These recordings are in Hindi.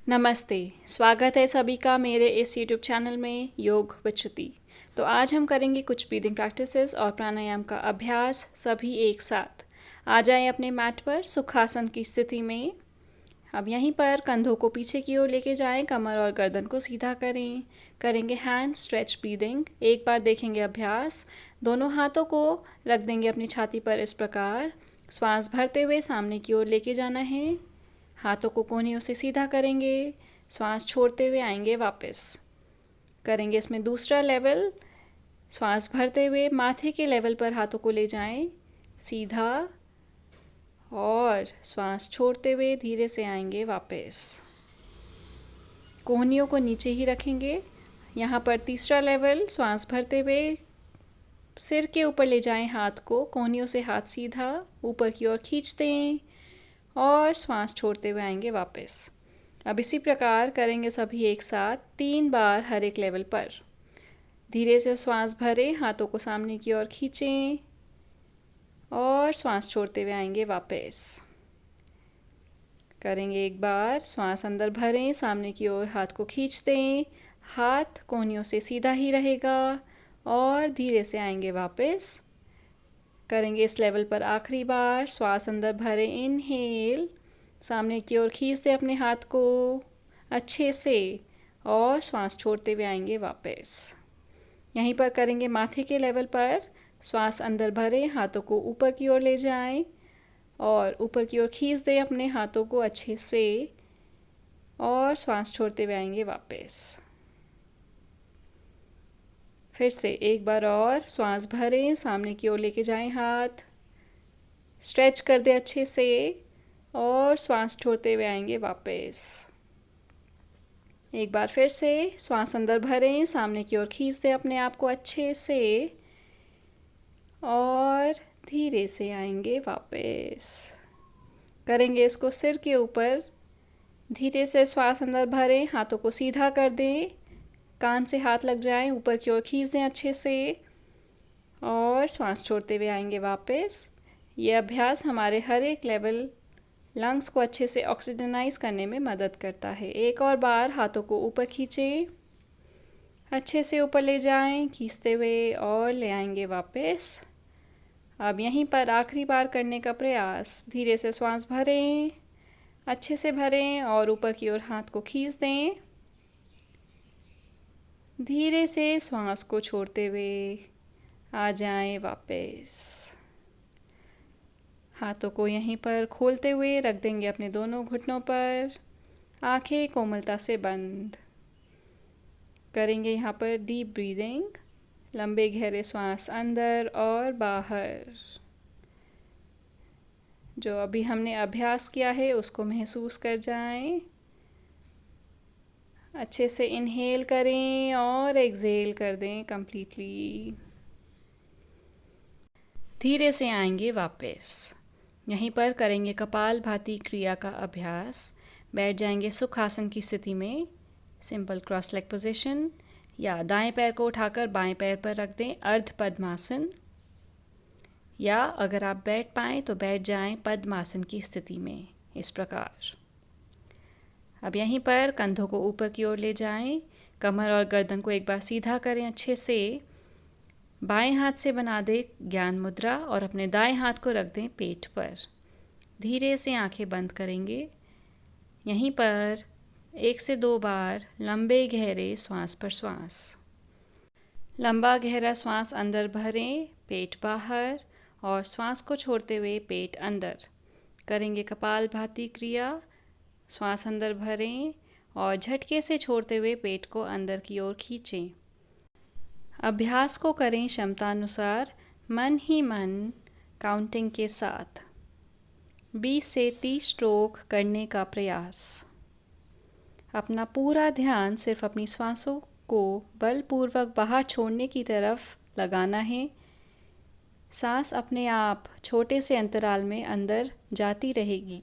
नमस्ते। स्वागत है सभी का मेरे इस YouTube चैनल में योग विद श्रुति। तो आज हम करेंगे कुछ ब्रीदिंग प्रैक्टिसेस और प्राणायाम का अभ्यास सभी एक साथ। आ जाएं अपने मैट पर सुखासन की स्थिति में। अब यहीं पर कंधों को पीछे की ओर लेके जाएं, कमर और गर्दन को सीधा करें। करेंगे हैंड स्ट्रेच ब्रीदिंग। एक बार देखेंगे अभ्यास। दोनों हाथों को रख देंगे अपनी छाती पर इस प्रकार। श्वास भरते हुए सामने की ओर लेके जाना है। हाथों को कोहनियों से सीधा करेंगे। श्वास छोड़ते हुए आएंगे वापस। करेंगे इसमें दूसरा लेवल। श्वास भरते हुए माथे के लेवल पर हाथों को ले जाएं, सीधा, और श्वास छोड़ते हुए धीरे से आएंगे वापस। कोहनियों को नीचे ही रखेंगे। यहाँ पर तीसरा लेवल। श्वास भरते हुए सिर के ऊपर ले जाएं हाथ को, कोहनियों से हाथ सीधा ऊपर की ओर खींच दें और श्वास छोड़ते हुए आएंगे वापस। अब इसी प्रकार करेंगे सभी एक साथ 3 बार हर एक लेवल पर। धीरे से श्वास भरें, हाथों को सामने की ओर खींचें और श्वास छोड़ते हुए आएंगे वापस। करेंगे एक बार। श्वास अंदर भरें, सामने की ओर हाथ को खींच दें, हाथ कोहनियों से सीधा ही रहेगा और धीरे से आएंगे वापस। करेंगे इस लेवल पर आखिरी बार। श्वास अंदर भरें, इनहेल, सामने की ओर खींच दें अपने हाथ को अच्छे से और श्वास छोड़ते हुए आएंगे वापस। यहीं पर करेंगे माथे के लेवल पर। श्वास अंदर भरें, हाथों को ऊपर की ओर ले जाएं और ऊपर की ओर खींच दें अपने हाथों को अच्छे से और श्वास छोड़ते हुए आएंगे वापस। फिर से एक बार और। श्वास भरें, सामने की ओर लेके जाएं हाथ, स्ट्रेच कर दें अच्छे से और श्वास छोड़ते हुए आएंगे वापस। एक बार फिर से। श्वास अंदर भरें, सामने की ओर खींच दें अपने आप को अच्छे से और धीरे से आएंगे वापस। करेंगे इसको सिर के ऊपर। धीरे से श्वास अंदर भरें, हाथों को सीधा कर दें, कान से हाथ लग जाएं, ऊपर की ओर खींच दें अच्छे से और श्वास छोड़ते हुए आएंगे वापस। ये अभ्यास हमारे हर एक लेवल लंग्स को अच्छे से ऑक्सीजनाइज करने में मदद करता है। एक और बार। हाथों को ऊपर खींचें, अच्छे से ऊपर ले जाएं, खींचते हुए और ले आएंगे वापस। अब यहीं पर आखिरी बार करने का प्रयास। धीरे से श्वास भरें, अच्छे से भरें और ऊपर की ओर हाथ को खींच दें। धीरे से श्वास को छोड़ते हुए आ जाएं वापस। हाथों को यहीं पर खोलते हुए रख देंगे अपने दोनों घुटनों पर, आंखें कोमलता से बंद। करेंगे यहाँ पर डीप ब्रीदिंग, लंबे गहरे श्वास अंदर और बाहर। जो अभी हमने अभ्यास किया है उसको महसूस कर जाएं। अच्छे से इनहेल करें और एक्सहेल कर दें कंप्लीटली। धीरे से आएंगे वापस। यहीं पर करेंगे कपालभाति क्रिया का अभ्यास। बैठ जाएंगे सुखासन की स्थिति में, सिंपल क्रॉस लेग पोजीशन, या दाएं पैर को उठाकर बाएं पैर पर रख दें, अर्ध पद्मासन, या अगर आप बैठ पाएँ तो बैठ जाएं पद्मासन की स्थिति में इस प्रकार। अब यहीं पर कंधों को ऊपर की ओर ले जाएं, कमर और गर्दन को एक बार सीधा करें अच्छे से। बाएं हाथ से बना दें ज्ञान मुद्रा और अपने दाएं हाथ को रख दें पेट पर। धीरे से आंखें बंद करेंगे। यहीं पर 1 से 2 बार लंबे गहरे श्वास पर श्वास। लंबा गहरा श्वास अंदर भरें, पेट बाहर, और श्वास को छोड़ते हुए पेट अंदर। करेंगे कपालभाति क्रिया। श्वास अंदर भरें और झटके से छोड़ते हुए पेट को अंदर की ओर खींचें। अभ्यास को करें क्षमतानुसार, मन ही मन, काउंटिंग के साथ। 20 से 30 स्ट्रोक करने का प्रयास। अपना पूरा ध्यान सिर्फ अपनी श्वासों को बलपूर्वक बाहर छोड़ने की तरफ लगाना है। सांस अपने आप छोटे से अंतराल में अंदर जाती रहेगी।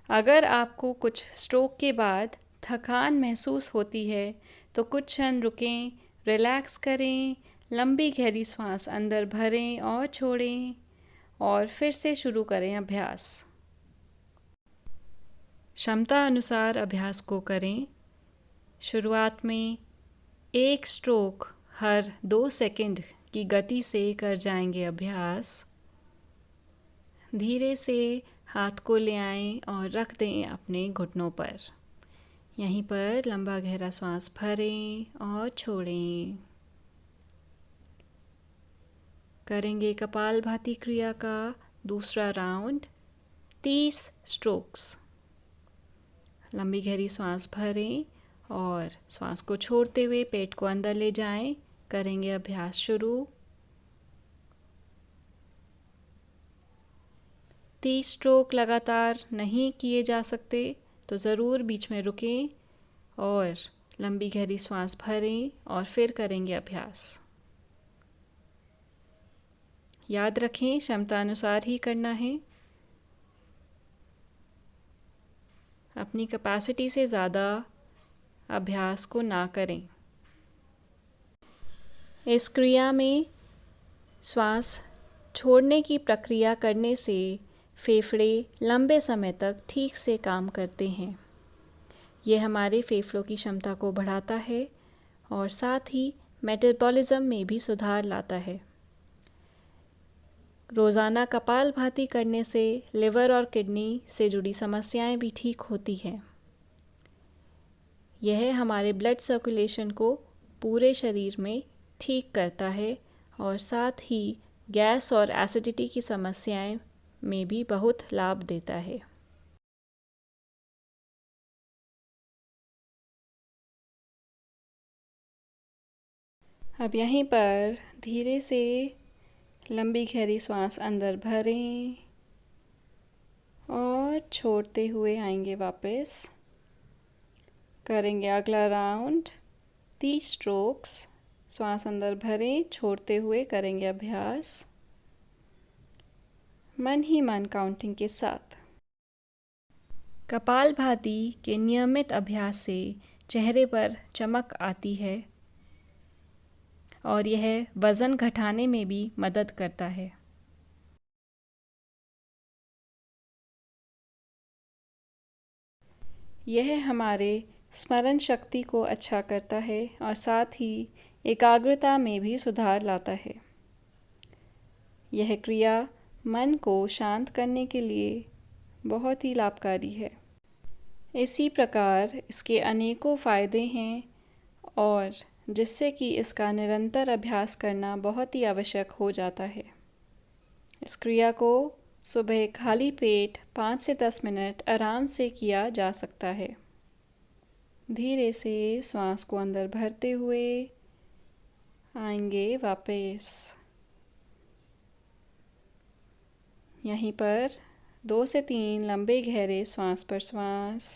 अगर आपको कुछ स्ट्रोक के बाद थकान महसूस होती है तो कुछ क्षण रुकें, रिलैक्स करें, लंबी गहरी सांस अंदर भरें और छोड़ें और फिर से शुरू करें अभ्यास। क्षमता अनुसार अभ्यास को करें। शुरुआत में 1 स्ट्रोक हर 2 सेकंड की गति से कर जाएंगे अभ्यास। धीरे से हाथ को ले आएं और रख दें अपने घुटनों पर। यहीं पर लंबा गहरा सांस भरें और छोड़ें। करेंगे कपालभाति क्रिया का दूसरा राउंड, 30 स्ट्रोक्स। लंबी गहरी सांस भरें और सांस को छोड़ते हुए पेट को अंदर ले जाएं। करेंगे अभ्यास शुरू। 30 स्ट्रोक लगातार नहीं किए जा सकते तो ज़रूर बीच में रुकें और लंबी गहरी सांस भरें और फिर करेंगे अभ्यास। याद रखें, क्षमता अनुसार ही करना है। अपनी कैपेसिटी से ज़्यादा अभ्यास को ना करें। इस क्रिया में श्वास छोड़ने की प्रक्रिया करने से फेफड़े लंबे समय तक ठीक से काम करते हैं। ये हमारे फेफड़ों की क्षमता को बढ़ाता है और साथ ही मेटाबॉलिज्म में भी सुधार लाता है। रोज़ाना कपालभाति करने से लिवर और किडनी से जुड़ी समस्याएं भी ठीक होती हैं। यह हमारे ब्लड सर्कुलेशन को पूरे शरीर में ठीक करता है और साथ ही गैस और एसिडिटी की समस्याएं में भी बहुत लाभ देता है। अब यहीं पर धीरे से लंबी गहरी सांस अंदर भरें और छोड़ते हुए आएंगे वापस। करेंगे अगला राउंड, 30 स्ट्रोक्स। सांस अंदर भरें, छोड़ते हुए करेंगे अभ्यास मन ही मन काउंटिंग के साथ। कपालभाति के नियमित अभ्यास से चेहरे पर चमक आती है और यह वज़न घटाने में भी मदद करता है। यह हमारे स्मरण शक्ति को अच्छा करता है और साथ ही एकाग्रता में भी सुधार लाता है। यह क्रिया मन को शांत करने के लिए बहुत ही लाभकारी है। इसी प्रकार इसके अनेकों फ़ायदे हैं और जिससे कि इसका निरंतर अभ्यास करना बहुत ही आवश्यक हो जाता है। इस क्रिया को सुबह खाली पेट 5 से 10 मिनट आराम से किया जा सकता है। धीरे से सांस को अंदर भरते हुए आएंगे वापस। यहीं पर 2 से 3 लंबे गहरे श्वास पर श्वास।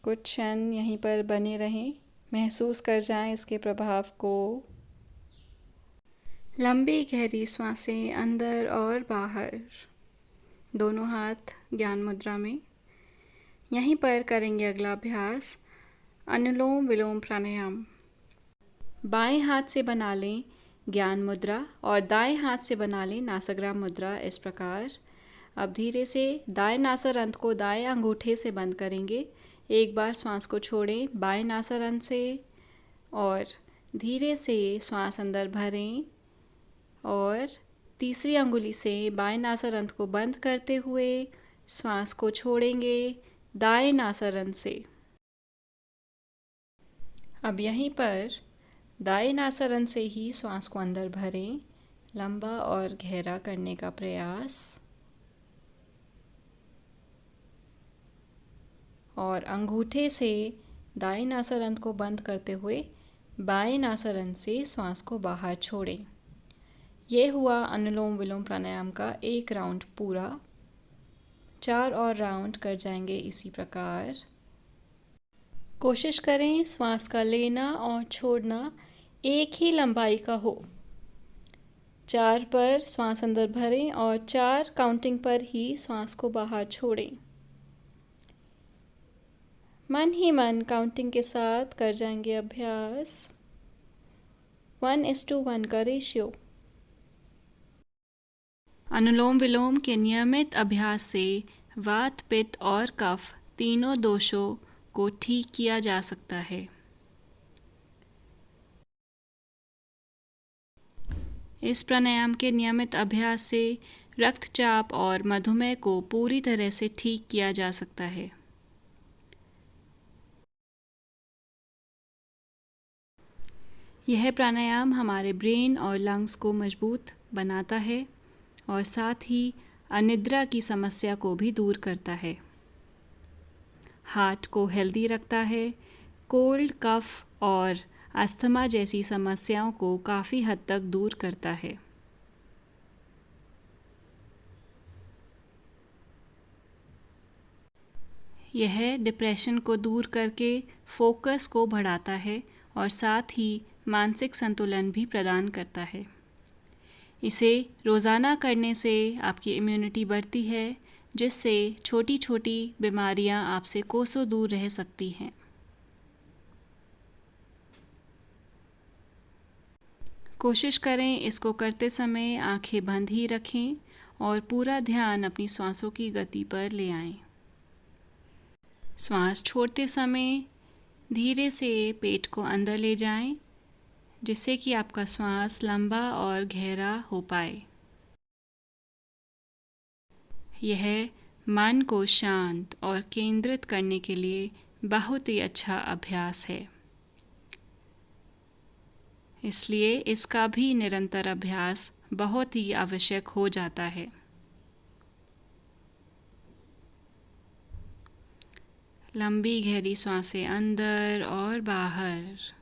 कुछ क्षण यहीं पर बने रहें, महसूस कर जाएं इसके प्रभाव को। लंबी गहरी सांसें अंदर और बाहर, दोनों हाथ ज्ञान मुद्रा में। यहीं पर करेंगे अगला अभ्यास, अनुलोम विलोम प्राणायाम। बाएं हाथ से बना लें ज्ञान मुद्रा और दाएं हाथ से बना लें नासाग्राम मुद्रा। इस प्रकार अब धीरे से दाएं नासारंध्र को दाएं अंगूठे से बंद करेंगे। एक बार श्वास को छोड़ें बाएं नासारंध्र से और धीरे से श्वास अंदर भरें और तीसरी अंगुली से बाएं नासारंध्र को बंद करते हुए श्वास को छोड़ेंगे दाएं नासारंध्र से। अब यहीं पर दाएं नासारंध्र से ही श्वास को अंदर भरें, लंबा और गहरा करने का प्रयास। और अंगूठे से दाएं नासारंध्र को बंद करते हुए बाएं नासारंध्र से श्वास को बाहर छोड़ें। यह हुआ अनुलोम विलोम प्राणायाम का एक राउंड पूरा। 4 और राउंड कर जाएंगे इसी प्रकार। कोशिश करें श्वास का लेना और छोड़ना एक ही लंबाई का हो। 4 पर श्वास अंदर भरें और 4 काउंटिंग पर ही श्वास को बाहर छोड़ें। मन ही मन काउंटिंग के साथ कर जाएंगे अभ्यास। 1:1 का रेशियो। अनुलोम विलोम के नियमित अभ्यास से वात, पित्त और कफ तीनों दोषों को ठीक किया जा सकता है। इस प्राणायाम के नियमित अभ्यास से रक्तचाप और मधुमेह को पूरी तरह से ठीक किया जा सकता है। यह प्राणायाम हमारे ब्रेन और लंग्स को मजबूत बनाता है और साथ ही अनिद्रा की समस्या को भी दूर करता है। हार्ट को हेल्दी रखता है, कोल्ड, कफ और अस्थमा जैसी समस्याओं को काफ़ी हद तक दूर करता है। यह डिप्रेशन को दूर करके फोकस को बढ़ाता है और साथ ही मानसिक संतुलन भी प्रदान करता है। इसे रोज़ाना करने से आपकी इम्यूनिटी बढ़ती है, जिससे छोटी छोटी बीमारियां आपसे कोसों दूर रह सकती हैं। कोशिश करें इसको करते समय आंखें बंद ही रखें और पूरा ध्यान अपनी सांसों की गति पर ले आएं। श्वास छोड़ते समय धीरे से पेट को अंदर ले जाएं, जिससे कि आपका श्वास लंबा और गहरा हो पाए। यह मन को शांत और केंद्रित करने के लिए बहुत ही अच्छा अभ्यास है, इसलिए इसका भी निरंतर अभ्यास बहुत ही आवश्यक हो जाता है। लंबी गहरी सांसें अंदर और बाहर।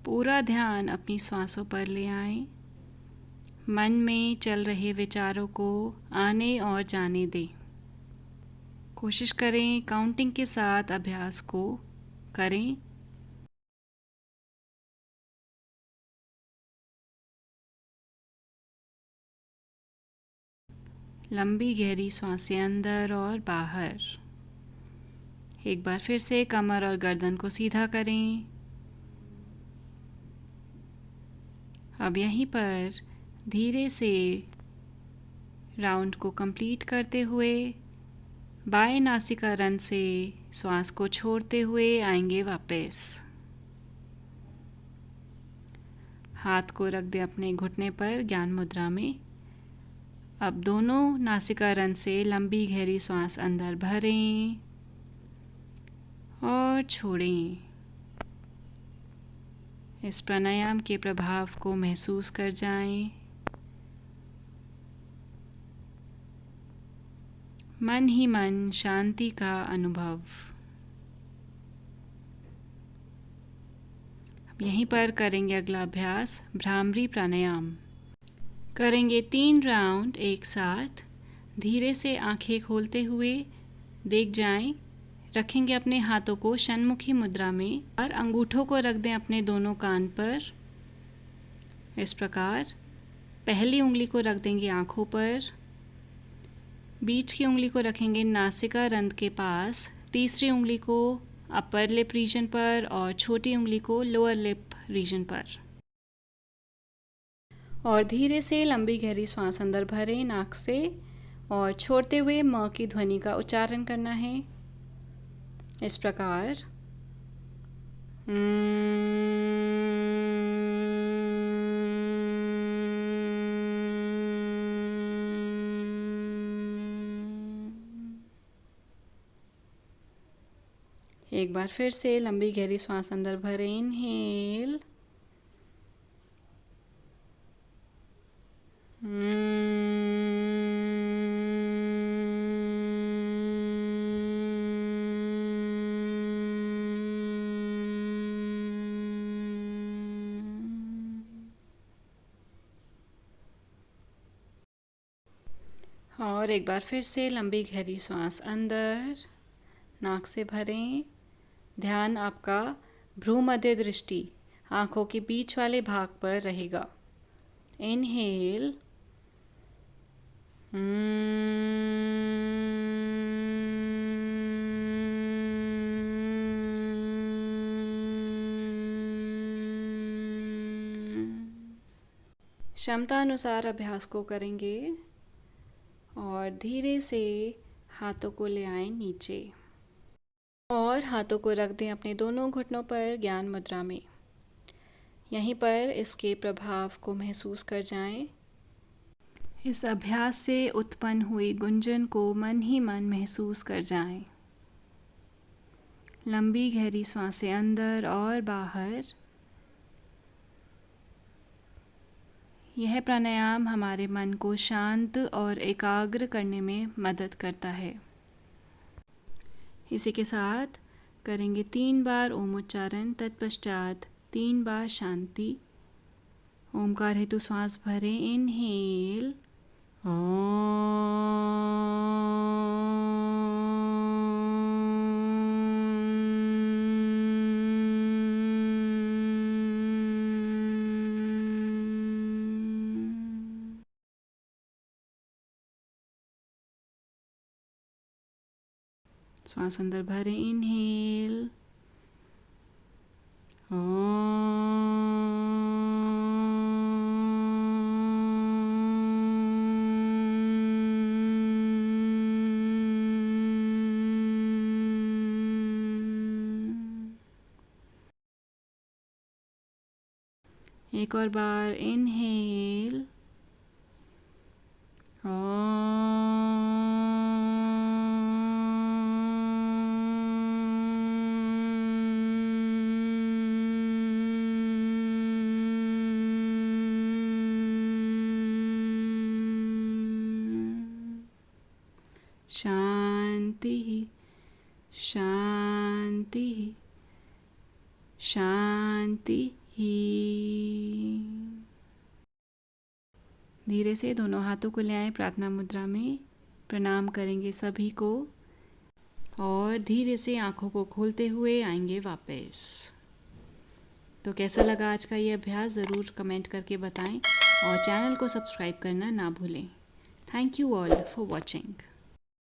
पूरा ध्यान अपनी सांसों पर ले आएं। मन में चल रहे विचारों को आने और जाने दें। कोशिश करें काउंटिंग के साथ अभ्यास को करें। लंबी गहरी सांसें अंदर और बाहर। एक बार फिर से कमर और गर्दन को सीधा करें। अब यहीं पर धीरे से राउंड को कंप्लीट करते हुए बाएं नासिका रंध्र से श्वास को छोड़ते हुए आएंगे वापस। हाथ को रख दें अपने घुटने पर ज्ञान मुद्रा में। अब दोनों नासिका रंध्र से लंबी गहरी श्वास अंदर भरें और छोड़ें। इस प्राणायाम के प्रभाव को महसूस कर जाएं। मन ही मन शांति का अनुभव। अब यहीं पर करेंगे अगला अभ्यास भ्रामरी प्राणायाम। करेंगे 3 राउंड एक साथ। धीरे से आंखें खोलते हुए देख जाएं। रखेंगे अपने हाथों को षण्मुखी मुद्रा में और अंगूठों को रख दें अपने दोनों कान पर। इस प्रकार पहली उंगली को रख देंगे आंखों पर, बीच की उंगली को रखेंगे नासिका रंध्र के पास, तीसरी उंगली को अपर लिप रीजन पर और छोटी उंगली को लोअर लिप रीजन पर। और धीरे से लंबी गहरी सांस अंदर भरें नाक से और छोड़ते हुए म की ध्वनि का उच्चारण करना है। इस प्रकार एक बार फिर से लंबी गहरी सांस अंदर भरें। इनहेल, और एक बार फिर से लंबी गहरी सांस अंदर नाक से भरें। ध्यान आपका भ्रू मध्य दृष्टि आँखों के बीच वाले भाग पर रहेगा। इनहेल, क्षमता अनुसार अभ्यास को करेंगे और धीरे से हाथों को ले आएं नीचे और हाथों को रख दें अपने दोनों घुटनों पर ज्ञान मुद्रा में। यहीं पर इसके प्रभाव को महसूस कर जाएं। इस अभ्यास से उत्पन्न हुई गुंजन को मन ही मन महसूस कर जाएं। लंबी गहरी सांसें अंदर और बाहर। यह प्राणायाम हमारे मन को शांत और एकाग्र करने में मदद करता है। इसी के साथ करेंगे 3 बार ओम उच्चारण, तत्पश्चात 3 बार शांति। ओमकार हेतु श्वास भरें, इनहेल श्वास अंदर भरें, इनहेल एक और बार इनहेल शांति शांति शांति। धीरे से दोनों हाथों को ले आएं प्रार्थना मुद्रा में। प्रणाम करेंगे सभी को और धीरे से आंखों को खोलते हुए आएंगे वापस। तो कैसा लगा आज का ये अभ्यास ज़रूर कमेंट करके बताएं और चैनल को सब्सक्राइब करना ना भूलें। Thank you all for watching.